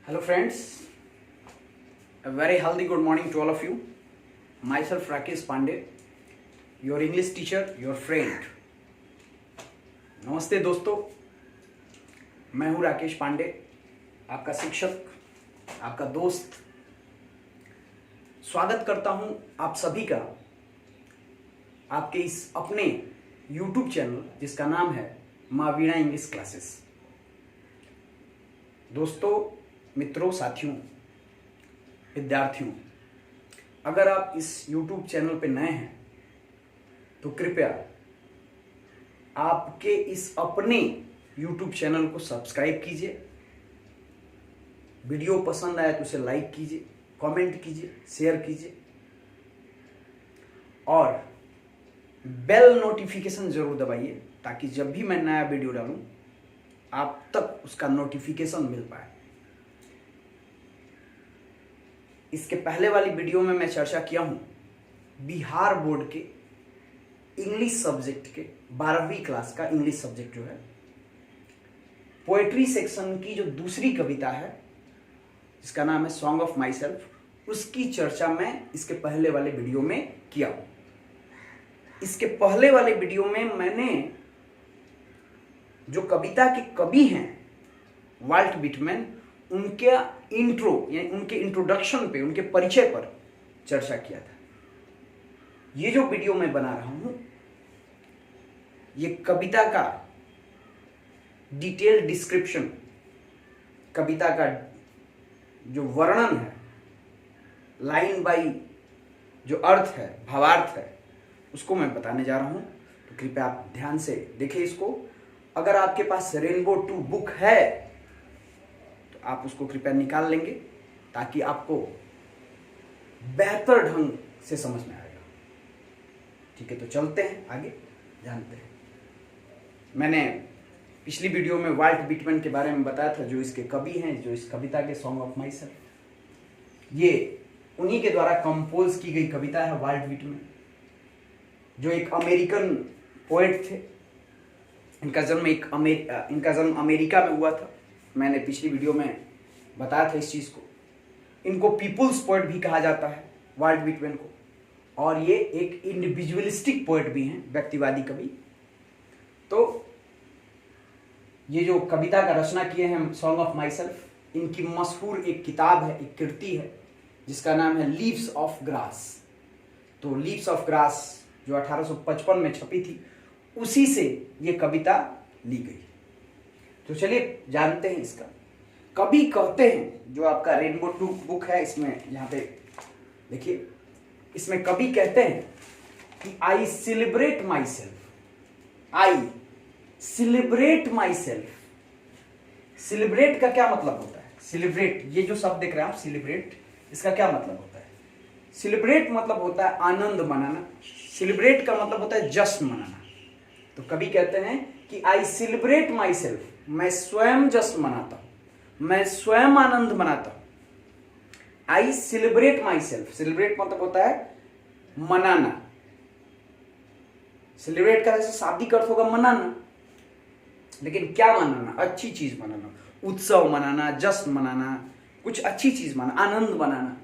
Hello friends, a very healthy good morning to all of you. Myself Rakesh Pandey, your English teacher, your friend. नमस्ते दोस्तों, मैं हूँ राकेश पांडे, आपका शिक्षक, आपका दोस्त। स्वागत करता हूँ आप सभी का आपके इस अपने YouTube चैनल जिसका नाम है माँ वीणा इंग्लिश क्लासेस। दोस्तों, मित्रों, साथियों, विद्यार्थियों, अगर आप इस YouTube चैनल पे नए हैं तो कृपया आपके इस अपने YouTube चैनल को सब्सक्राइब कीजिए। वीडियो पसंद आए तो उसे लाइक कीजिए, कमेंट कीजिए, शेयर कीजिए और बेल नोटिफिकेशन जरूर दबाइए ताकि जब भी मैं नया वीडियो डालूं आप तक उसका नोटिफिकेशन मिल पाए। इसके पहले वाली वीडियो में मैं चर्चा किया हूं बिहार बोर्ड के इंग्लिश सब्जेक्ट के 12वीं क्लास का इंग्लिश सब्जेक्ट जो है पोएट्री सेक्शन की जो दूसरी कविता है जिसका नाम है सॉन्ग ऑफ माई सेल्फ, उसकी चर्चा मैं इसके पहले वाले वीडियो में किया हूं। इसके पहले वाले वीडियो में मैंने जो कविता के कवि हैं वाल्ट विटमैन, उनके इंट्रो यानी उनके इंट्रोडक्शन पे, उनके परिचय पर चर्चा किया था। ये जो वीडियो मैं बना रहा हूं ये कविता का डिटेल डिस्क्रिप्शन, कविता का जो वर्णन है, लाइन बाई जो अर्थ है, भावार्थ है, उसको मैं बताने जा रहा हूं। तो कृपया आप ध्यान से देखिए इसको। अगर आपके पास रेनबो 2 बुक है तो आप उसको कृपया निकाल लेंगे ताकि आपको बेहतर ढंग से समझ में आएगा। ठीक है, तो चलते हैं आगे, जानते हैं। मैंने पिछली वीडियो में वाल्ट विटमैन के बारे में बताया था, जो इसके कवि हैं, जो इस कविता के सॉन्ग ऑफ माई सेल्फ, ये उन्हीं के द्वारा कंपोज की गई कविता है। वाल्ट विटमैन जो एक अमेरिकन पोएट थे, इनका जन्म अमेरिका में हुआ था। मैंने पिछली वीडियो में बताया था इस चीज को। इनको पीपुल्स पोएट भी कहा जाता है, वाल्ट विटमैन को, और ये एक इंडिविजुअलिस्टिक पोएट भी हैं, व्यक्तिवादी कवि। तो ये जो कविता का रचना किए हैं सॉन्ग ऑफ माई सेल्फ, इनकी मशहूर एक किताब है, एक कृति है जिसका नाम है लीव्स ऑफ ग्रास। तो लीव्स ऑफ ग्रास जो 1855 में छपी थी, उसी से ये कविता ली गई। तो चलिए जानते हैं इसका। कवि कहते हैं, जो आपका रेनबो 2 बुक है, इसमें यहाँ पे देखिए, इसमें कवि कहते हैं कि I celebrate my self. I celebrate my self. Celebrate का क्या मतलब होता है? सेलिब्रेट, ये जो शब्द देख रहे हैं आप, सेलिब्रेट, इसका क्या मतलब होता है? सेलिब्रेट मतलब होता है आनंद मनाना। सेलिब्रेट का मतलब होता है जश्न मनाना। तो कवि कहते हैं कि आई सेलिब्रेट माई सेल्फ, मैं स्वयं जश्न मनाता हूं, मैं स्वयं आनंद मनाता हूं। I celebrate my self. Celebrate मतलब होता है मनाना। सेलिब्रेट का जैसे शाब्दिक अर्थ होगा मनाना, लेकिन क्या मनाना? अच्छी चीज मनाना, उत्सव मनाना, जश्न मनाना, कुछ अच्छी चीज मनाना, आनंद मनाना।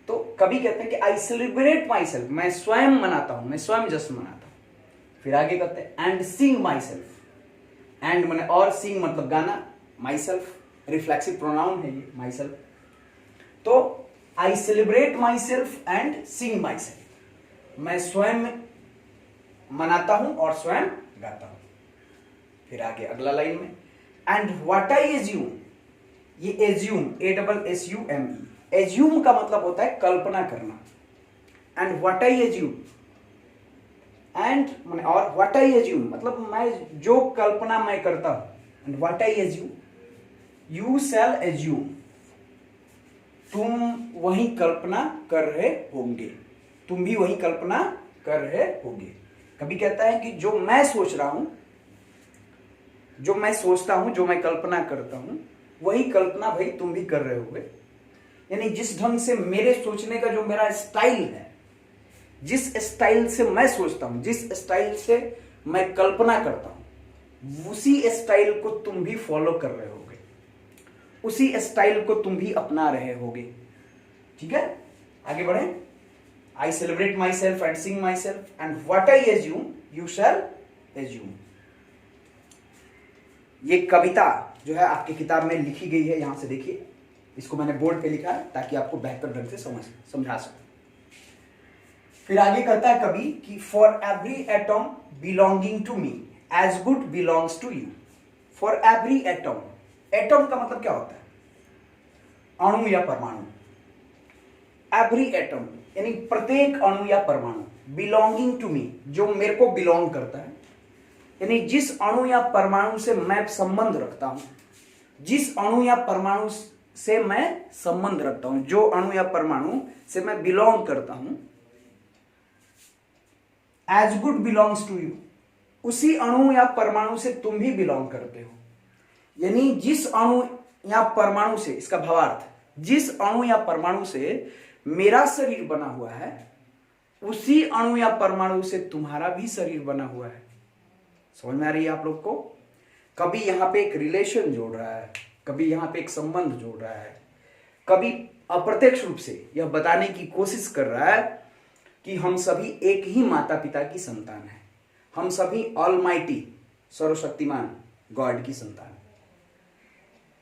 तो कवि कहते हैं कि आई सेलिब्रेट माई सेल्फ, मैं स्वयं मनाता हूं, मैं स्वयं जश्न मनाता हूं। फिर आगे कहते हैं and Singh my self. And माने और, सिंग मतलब गाना, माई सेल्फ रिफ्लेक्सिव प्रोनाउन है ये, माई सेल्फ। तो I celebrate my self and Singh my self, मैं स्वयं मनाता हूं और स्वयं गाता हूं। फिर आगे अगला लाइन में एंड व्हाट आई एज्यूम। ये एज्यूम, ASSUME, एज्यूम का मतलब होता है कल्पना करना। And what I assume, and माने और, व्हाट आई एज्यूम मतलब मैं जो कल्पना मैं करता हूं। And what I assume, you shall assume, तुम वही कल्पना कर रहे होंगे, तुम भी वही कल्पना कर रहे होंगे। कभी कहता है कि जो मैं सोच रहा हूं, जो मैं सोचता हूं, जो मैं कल्पना करता हूं, वही कल्पना भाई तुम भी कर रहे होगे। यानी जिस ढंग से मेरे सोचने का जो मेरा स्टाइल है, जिस स्टाइल से मैं सोचता हूं, जिस स्टाइल से मैं कल्पना करता हूं, उसी स्टाइल को तुम भी फॉलो कर रहे होगे। उसी स्टाइल को तुम भी अपना रहे होगे। ठीक है, आगे बढ़े। I celebrate my self and Singh my self and what I assume you shall assume. ये कविता जो है आपकी किताब में लिखी गई है, यहां से देखिए, इसको मैंने बोर्ड पे लिखा है ताकि आपको बेहतर ढंग से समझा सकूं। फिर आगे कहता है कवि कि for every atom belonging to me as good belongs to you. For every atom, atom का मतलब क्या होता है? अणु या परमाणु। एवरी एटम यानी प्रत्येक अणु या परमाणु, बिलोंगिंग टू मी जो मेरे को बिलोंग करता है, यानी जिस अणु या परमाणु से मैं संबंध रखता हूं, जिस अणु या परमाणु से मैं संबंध रखता हूं, जो अणु या परमाणु से मैं बिलोंग करता हूं, as good belongs to you, उसी अणु या परमाणु से तुम भी बिलोंग करते हो। यानी जिस अणु या परमाणु से, इसका भावार्थ, जिस अणु या परमाणु से मेरा शरीर बना हुआ है, उसी अणु या परमाणु से तुम्हारा भी शरीर बना हुआ है। समझ में आ रही है आप लोग को? कभी यहां पे एक रिलेशन जोड़ रहा है, कभी यहां पे एक संबंध जोड़ रहा है, कभी अप्रत्यक्ष रूप से यह बताने की कोशिश कर रहा है कि हम सभी एक ही माता पिता की संतान हैं, हम सभी ऑलमाइटी सर्वशक्तिमान गॉड की संतान,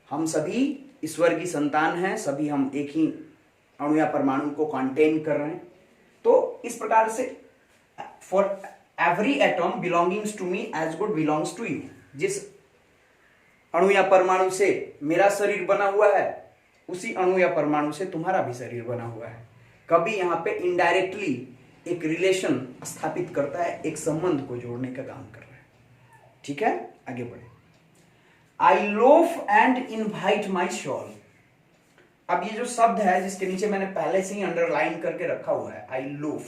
हम सभी ईश्वर की संतान हैं, सभी हम एक ही अणु या परमाणु को कंटेन कर रहे हैं। तो इस प्रकार से for every atom belongings to me as good belongs to you, जिस अणु या परमाणु से मेरा शरीर बना हुआ है, उसी अणु या परमाणु से तुम्हारा भी शरीर बना हुआ है। कभी यहां पे इनडायरेक्टली एक रिलेशन स्थापित करता है, एक संबंध को जोड़ने का काम कर रहा है। ठीक है, आगे बढ़े। I loaf and invite my soul. अब ये जो शब्द है जिसके नीचे मैंने पहले से ही अंडरलाइन करके रखा हुआ है, आई लोफ,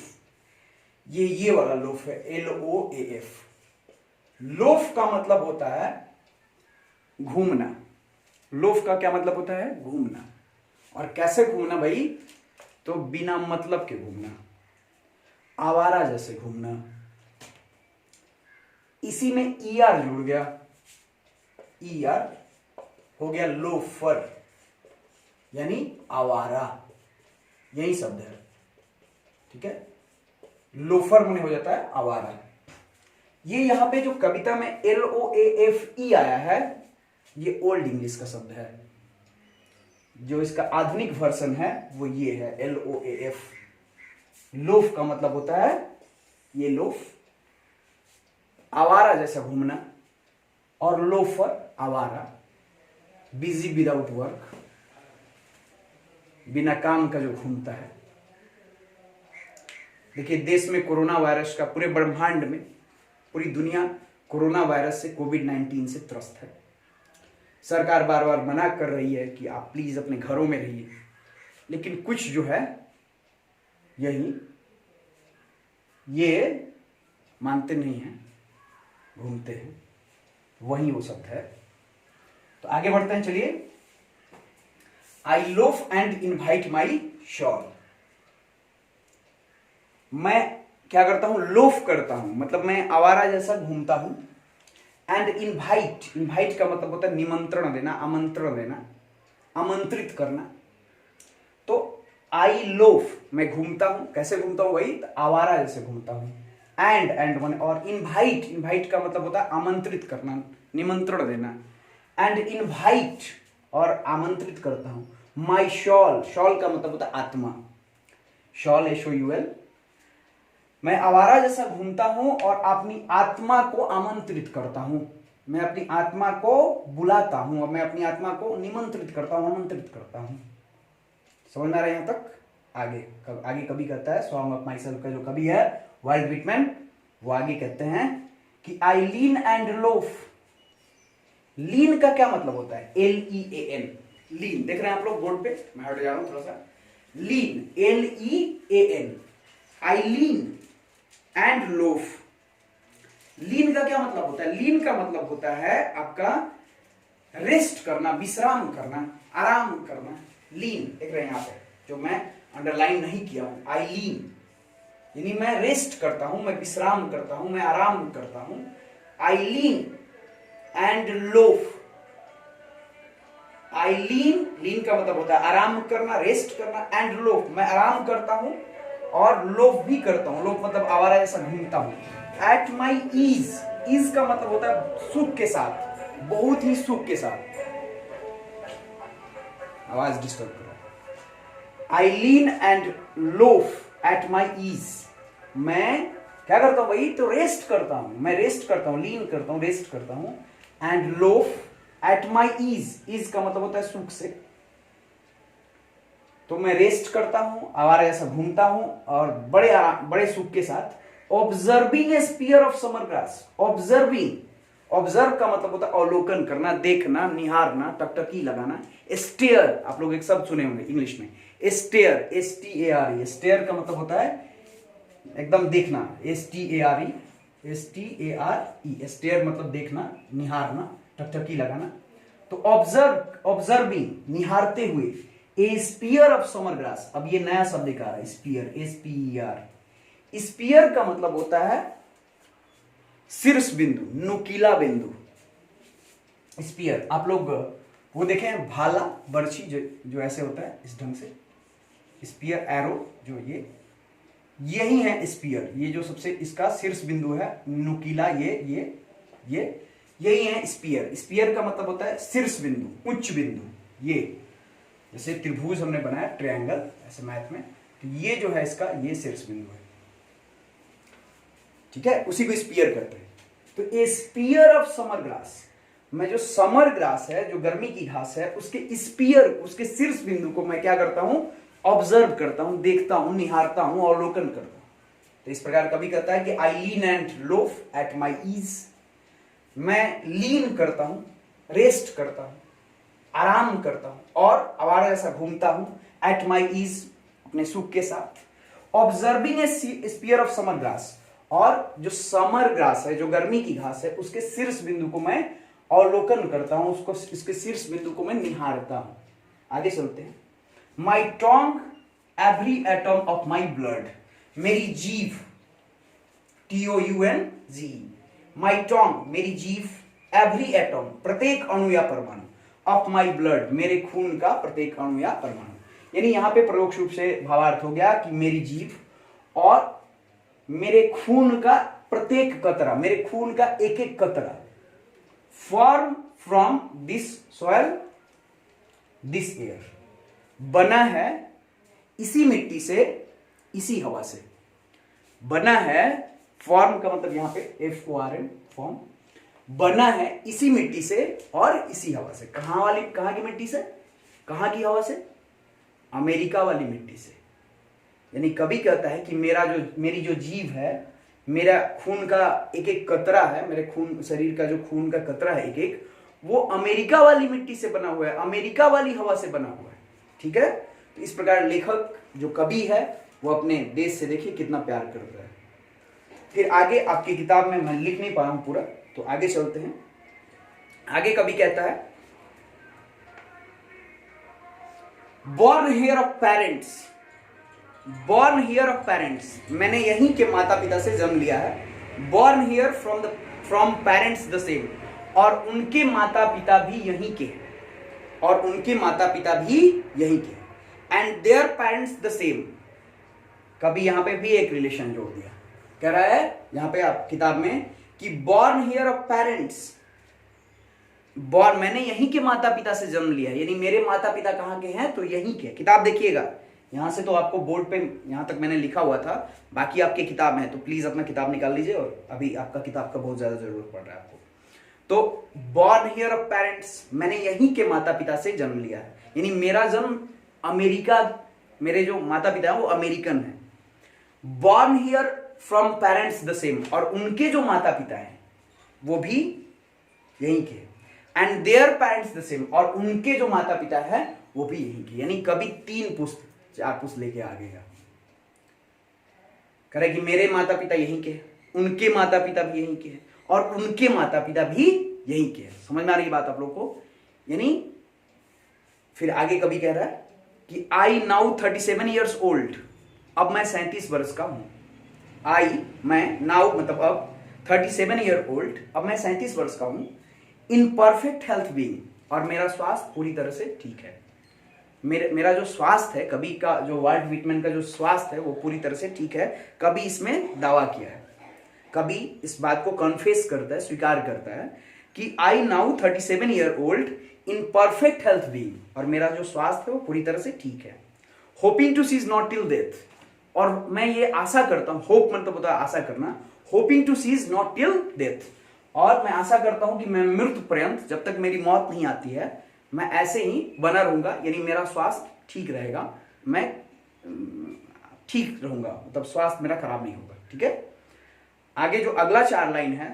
ये वाला लोफ है, LOAF। लोफ का मतलब होता है घूमना। लोफ का क्या मतलब होता है? घूमना। और कैसे घूमना भाई? तो बिना मतलब के घूमना, आवारा जैसे घूमना। इसी में ER जुड़ गया, ER हो गया लोफर, यानी आवारा, यही शब्द है। ठीक है, लोफर में हो जाता है आवारा। ये यहां पे जो कविता में LOAFE आया है, ये ओल्ड इंग्लिश का शब्द है। जो इसका आधुनिक वर्जन है वो ये है, LOAF। लोफ का मतलब होता है ये लोफ, आवारा जैसा घूमना, और लोफर आवारा, बिजी विदाउट वर्क, बिना काम का जो घूमता है। देखिए, देश में कोरोना वायरस का, पूरे ब्रह्मांड में पूरी दुनिया कोरोना वायरस से, कोविड-19 से त्रस्त है। सरकार बार बार मना कर रही है कि आप प्लीज अपने घरों में रहिए, लेकिन कुछ जो है यही ये मानते नहीं हैं, घूमते हैं। वही वो शब्द है। तो आगे बढ़ते हैं, चलिए। I loaf and invite my soul. मैं क्या करता हूं? लोफ करता हूं, मतलब मैं आवारा जैसा घूमता हूं। एंड इनवाइट, इनवाइट का मतलब होता है निमंत्रण देना, आमंत्रण देना, आमंत्रित करना। तो आई लोफ, मैं घूमता हूं। कैसे घूमता हूं भाई? तो आवारा जैसे घूमता हूं। एंड वन, और इनवाइट, इनवाइट का मतलब होता है आमंत्रित करना, निमंत्रण देना। एंड इनवाइट, और आमंत्रित करता हूं। माई शॉल, शॉल का मतलब होता है आत्मा, शॉल SOUL। मैं आवारा जैसा घूमता हूं और अपनी आत्मा को आमंत्रित करता हूं, मैं अपनी आत्मा को बुलाता हूं, और मैं अपनी आत्मा को निमंत्रित करता हूं, आमंत्रित करता हूं। समझ में आ रहा है यहां तक? आगे कवि कहता है, सॉन्ग ऑफ माई सेल्फ का जो कवि है वाल्ट विटमैन, वो आगे कहते हैं कि I lean and loaf. Lean का क्या मतलब होता है? LEAN, लीन। देख रहे हैं आप लोग बोर्ड पे? मैं हट जा रहा हूं थोड़ा सा। Lean, LEAN, I lean and loaf. Lean का क्या मतलब होता है? लीन का मतलब होता है आपका रेस्ट करना, विश्राम करना, आराम करना। लीन देख रहे हैं यहां पे, जो मैं अंडरलाइन नहीं किया हूं, आई लीन यानी मैं रेस्ट करता हूं, मैं विश्राम करता हूं, मैं आराम करता हूं। आई लीन एंड लोफ, आई लीन, लीन का मतलब होता है आराम करना, रेस्ट करना, एंड लोफ, मैं आराम करता हूं और लोफ भी करता हूं, लोफ मतलब आवारा जैसा घूमता हूं। एट माई ईज, ईज का मतलब होता है सुख के साथ, बहुत ही सुख के साथ। आवाज डिस्टर्ब कर रहा है। I lean and loaf at my ease, मैं क्या करता हूं भाई, तो रेस्ट करता हूं, मैं रेस्ट करता हूं, लीन करता हूं, रेस्ट करता हूं। And loaf at my ease, ease का मतलब होता है सुख से, तो मैं रेस्ट करता हूं, आवारा जैसा घूमता हूं और बड़े सुख के साथ। Observing a spear of summer grass, observing, observe का मतलब होता है अवलोकन करना, देखना, निहारना, टकटकी लगाना। स्टेयर, आप लोग एक शब्द सुने होंगे इंग्लिश में, स्टेयर, STARE, स्टेयर का मतलब होता है एकदम देखना, STARE, स्टेयर मतलब देखना, निहारना, टकटकी लगाना। तो ऑब्जर्व, ऑब्जर्विंग, निहारते हुए, ए स्पीयर ऑफ समर ग्रास, अब ये नया शब्द एक आ रहा है, स्पीयर, SPER। स्पीयर का मतलब होता है शीर्ष बिंदु, नुकीला बिंदु। स्पीयर, आप लोग वो देखे हैं भाला, बर्छी जो ऐसे होता है इस ढंग से, स्पीयर, एरो, जो यही है स्पीयर, ये जो सबसे इसका शीर्ष बिंदु है, नुकीला, ये यही है स्पीयर। स्पीयर का मतलब होता है शीर्ष बिंदु, उच्च बिंदु। ये जैसे त्रिभुज हमने बनाया, ट्रायंगल, ऐसे मैथ में, तो ये जो है इसका, ये शीर्ष बिंदु है, ठीक है, उसी को स्पीयर कहते हैं। तो ए स्पीयर ऑफ समर ग्रास, मैं जो समर ग्रास है, जो गर्मी की घास है, उसके स्पीयर, उसके शीर्ष बिंदु को मैं क्या करता हूं, ऑब्जर्व करता हूं, देखता हूं, निहारता हूं, अवलोकन करता हूं। तो इस प्रकार कभी कहता है कि I lean and loaf at my ease, मैं लीन करता हूं, रेस्ट करता हूं, आराम करता हूं और आवारा जैसा घूमता हूं, एट माई ईज, अपने सुख के साथ। Observing a spear of summer grass, और जो समर ग्रास है, जो गर्मी की घास है, उसके शीर्ष बिंदु को मैं अवलोकन करता हूं, उसको, इसके शीर्ष बिंदु को मैं निहारता हूं। आगे चलते हैं। My tongue every atom of my blood, मेरी जीभ, TOUNG, माई टोंग, मेरी जीभ, एवरी एटम, प्रत्येक अणु या परमाणु, ऑफ माई ब्लड, मेरे खून का प्रत्येक अणु या परमाणु। यानी यहां पे परोक्ष रूप से भावार्थ हो गया कि मेरी जीभ और मेरे खून का प्रत्येक कतरा, मेरे खून का एक एक कतरा, form from this soil, this air, बना है इसी मिट्टी से, इसी हवा से, बना है, फॉर्म का मतलब यहां पे FORM, फॉर्म, बना है इसी मिट्टी से और इसी हवा से। कहां की मिट्टी से, कहां की हवा से, अमेरिका वाली मिट्टी से। यानी कभी कहता है कि मेरी जो जीव है, मेरा खून का एक एक कतरा है, मेरे खून, शरीर का जो खून का कतरा है एक एक, वो अमेरिका वाली मिट्टी से बना हुआ है, अमेरिका वाली हवा से बना हुआ है, ठीक है। तो इस प्रकार लेखक जो कवि है वो अपने देश से देखिए कितना प्यार करता है। फिर आगे आपकी किताब में मैं लिख नहीं पाया हूं पूरा, तो आगे चलते हैं। आगे कवि कहता है, born here of parents, born here of parents, मैंने यहीं के माता पिता से जन्म लिया है। Born here from parents the same, और उनके माता पिता भी यहीं के हैं, और उनके माता पिता भी यहीं के हैं। And their parents the same, कभी यहां पे भी एक रिलेशन जोड़ दिया, कह रहा है यहां पे आप किताब में कि born here of parents, born, मैंने यहीं के माता पिता से जन्म लिया, यानी मेरे माता पिता कहां के हैं, तो यहीं के। किताब देखिएगा, यहां से तो आपको बोर्ड पे यहां तक मैंने लिखा हुआ था, बाकी आपके किताब में है, तो प्लीज अपना किताब निकाल लीजिए, और अभी आपका किताब का बहुत ज्यादा जरूरत पड़ रहा है आपको। तो बॉर्न हियर ऑफ पेरेंट्स, मैंने यहीं के माता पिता से जन्म लिया है, यानी मेरा जन्म अमेरिका, मेरे जो माता पिता है वो अमेरिकन है। Born here from parents the same, और उनके जो माता पिता हैं वो भी यहीं के। And their parents the same, और उनके जो माता पिता है वो भी यहीं के। यानी कभी 3 पुस्त 4 पुस्त लेके आ गएगा, करे कि मेरे माता पिता यहीं के, उनके माता पिता भी यहीं के, और उनके माता पिता भी यहीं के। समझ में आ रही बात आप लोग को। यानी फिर आगे कभी कह रहा है कि आई नाउ 37 ईयर्स ओल्ड, अब मैं 37 वर्ष का हूं। आई, मैं, नाउ मतलब अब, 37 ईयर ओल्ड, अब मैं 37 वर्ष का हूं। इन परफेक्ट हेल्थ बीइंग, और मेरा स्वास्थ्य पूरी तरह से ठीक है। मेरा जो स्वास्थ्य है, कभी का जो वाल्ट विटमैन का जो स्वास्थ्य है वो पूरी तरह से ठीक है। कभी इसमें दावा किया है, कभी इस बात को कन्फेस करता है, स्वीकार करता है कि I now 37 year old in perfect health being, और मेरा जो स्वास्थ्य है वो पूरी तरह से ठीक है। Hoping to cease not till death, और मैं ये आशा करता हूं, होप मतलब होता है आशा करना, hoping to cease not till death, और मैं आशा करता हूं कि मैं मृत्यु पर्यंत, जब तक मेरी मौत नहीं आती है, मैं ऐसे ही बना रहूंगा, यानी मेरा स्वास्थ्य ठीक रहेगा, मैं ठीक रहूंगा, मतलब स्वास्थ्य मेरा खराब नहीं होगा। ठीक है, आगे जो अगला 4 लाइन है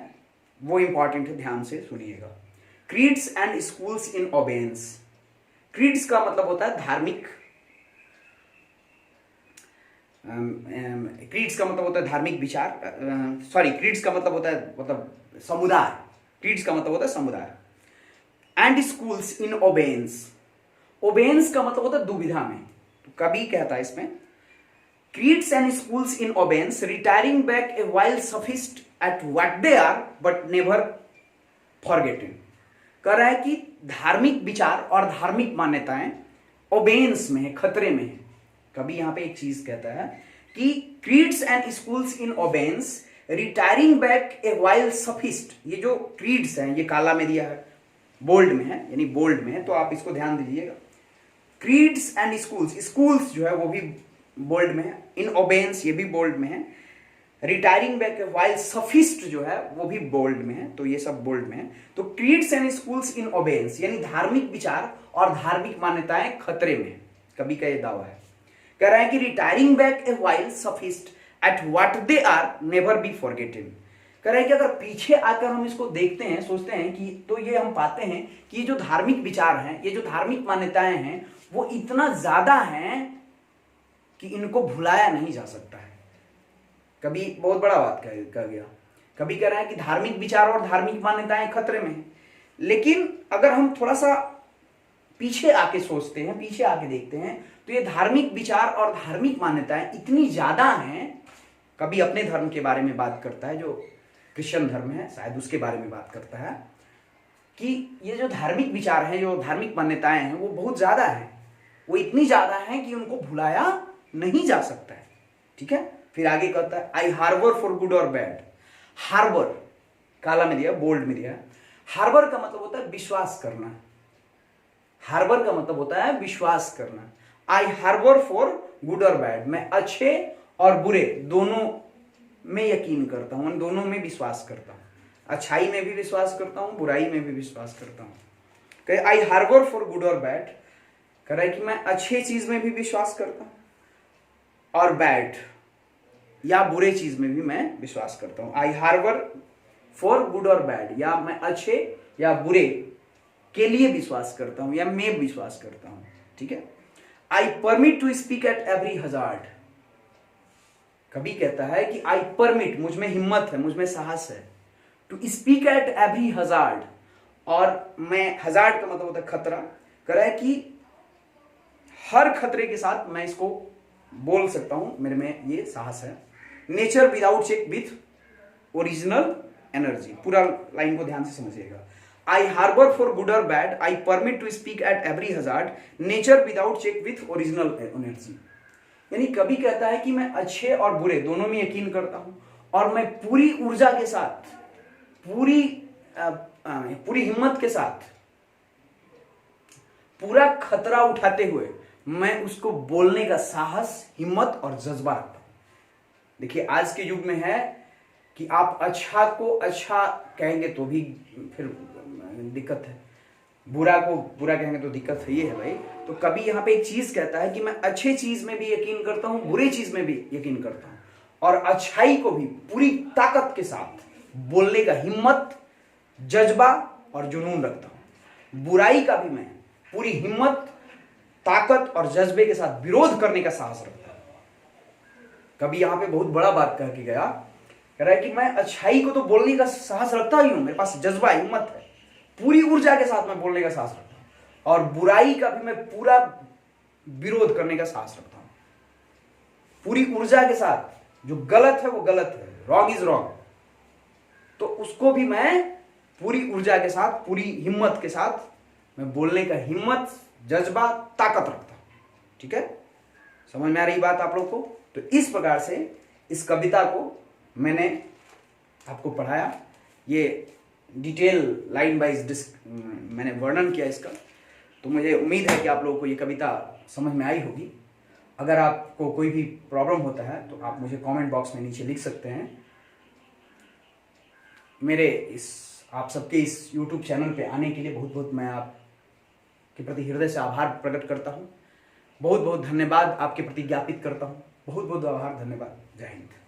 वो इंपॉर्टेंट है, ध्यान से सुनिएगा। Creeds and schools in abeyance. Creeds का मतलब होता है धार्मिक, क्रीड्स का मतलब होता है धार्मिक विचार, क्रीड्स का मतलब होता है मतलब समुदाय, क्रीड्स का मतलब होता है समुदाय। एंड स्कूल्स इन ओबेंस, ओबेंस का मतलब होता है दुविधा में, तो कभी कहता है इसमें creeds and schools in obedience, retiring back a while sophists at what they are but never forgetting। कह रहा है कि धार्मिक विचार और धार्मिक मान्यताएं ओबेंस में है, खतरे में है। कभी यहां पे एक चीज कहता है कि creeds and schools in obedience, retiring back a while sophist। ये जो creeds हैं ये काला में दिया है, बोल्ड में है, यानी बोल्ड में है, तो आप इसको ध्यान दीजिएगा। creeds and schools, schools जो है वो भी बोल्ड में है, इन ओबेंस ये भी बोल्ड में है, रिटायरिंग बैक वाइल सफिस्ट जो है वो भी बोल्ड में है, तो ये सब बोल्ड में है। तो क्रीड्स एंड स्कूल्स इन ओबेंस, यानी धार्मिक विचार और धार्मिक मान्यताएं खतरे में है, कभी का ये दावा है। कह रहा है कि retiring back a while sufficed at what they are never be forgotten. कह रहा है कि अगर पीछे आकर हम इसको देखते हैं, सोचते हैं कि, तो ये हम पाते हैं कि ये जो धार्मिक विचार हैं, ये जो धार्मिक मान्यताएं हैं, वो इतना ज्यादा हैं कि इनको भुलाया नहीं जा सकता है। कभी बहुत बड़ा बात कह गया, कभी कह रहा है कि धार्मिक विचार और धार्मिक मान्यताएं खतरे में हैं, लेकिन अगर हम थोड़ा सा पीछे आके सोचते हैं, पीछे आके देखते हैं, तो ये धार्मिक विचार और धार्मिक मान्यताएं इतनी ज्यादा हैं। कभी अपने धर्म के बारे में बात करता है, जो क्रिश्चियन धर्म है शायद उसके बारे में बात करता है, कि ये जो धार्मिक विचार है, जो धार्मिक मान्यताएं हैं, वो बहुत ज्यादा है, वो इतनी ज्यादा है कि उनको भुलाया नहीं जा सकता है। ठीक है, फिर आगे कहता है आई हार्बर फॉर गुड और बैड। हार्बर काला में दिया, बोल्ड में दिया। हार्बर का मतलब होता है विश्वास करना, हार्बर का मतलब होता है विश्वास करना। आई हार्बर फॉर गुड और बैड, मैं अच्छे और बुरे दोनों में यकीन करता हूं, दोनों में विश्वास करता हूं, अच्छाई में भी विश्वास करता हूं, बुराई में भी विश्वास करता हूं। आई हार्बर फॉर गुड और बैड, कह रहा है कि मैं अच्छे चीज में भी विश्वास करता हूं और बैड या बुरे चीज में भी मैं विश्वास करता हूं। आई हार्बर फॉर गुड और बैड, या मैं अच्छे या बुरे के लिए विश्वास करता हूं, या मैं विश्वास करता हूं। ठीक है, I permit to speak at every hazard. कभी कहता है कि आई परमिट, मुझ में हिम्मत है, मुझ में साहस है, to speak at every hazard, और मैं, हजार्ड का मतलब होता है खतरा, कह रहा है कि हर खतरे के साथ मैं इसको बोल सकता हूं, मेरे में ये साहस है। Nature without check with original energy, पूरा लाइन को ध्यान से समझिएगा। आई हार्बर फॉर गुड और bad, I permit to speak at every hazard, nature without check with original energy. यानी कभी कहता है कि मैं अच्छे और बुरे दोनों में यकीन करता हूं, और मैं पूरी ऊर्जा के साथ, पूरी हिम्मत के साथ, पूरा खतरा उठाते हुए मैं उसको बोलने का साहस, हिम्मत और जज्बा रखता हूं। देखिए आज के युग में है कि आप अच्छा को अच्छा कहेंगे तो भी फिर दिक्कत है, बुरा को बुरा कहेंगे तो दिक्कत है, ये है भाई। तो कभी यहाँ पे एक चीज कहता है कि मैं अच्छे चीज में भी यकीन करता हूं, बुरे चीज में भी यकीन करता हूं, और अच्छाई को भी पूरी ताकत के साथ बोलने का हिम्मत, जज्बा और जुनून रखता हूं। बुराई का भी मैं पूरी हिम्मत, ताकत और जज्बे के साथ विरोध करने का साहस रखता हूं। कभी यहां पे बहुत बड़ा बात कह के गया, कह रहा है कि मैं अच्छाई को तो बोलने का साहस रखता ही हूं, मेरे पास जज्बा, हिम्मत है, पूरी ऊर्जा के साथ मैं बोलने का साहस रखता हूं, और बुराई का भी मैं पूरा विरोध करने का साहस रखता हूं, पूरी ऊर्जा के साथ। जो गलत है वो गलत है, रॉन्ग इज रॉन्ग, तो उसको भी मैं पूरी ऊर्जा के साथ, पूरी हिम्मत के साथ मैं बोलने का हिम्मत, जज्बा, ताकत रखता हूँ। ठीक है, समझ में आ रही बात आप लोग को? तो इस प्रकार से इस कविता को मैंने आपको पढ़ाया, ये डिटेल लाइन वाइज मैंने वर्णन किया इसका। तो मुझे उम्मीद है कि आप लोगों को ये कविता समझ में आई होगी। अगर आपको कोई भी प्रॉब्लम होता है तो आप मुझे कमेंट बॉक्स में नीचे लिख सकते हैं। मेरे आप सबके इस YouTube चैनल पे आने के लिए बहुत बहुत मैं आपके प्रति हृदय से आभार प्रकट करता हूँ। बहुत बहुत धन्यवाद आपके प्रति ज्ञापित करता हूँ। बहुत बहुत आभार, धन्यवाद। जय हिंद।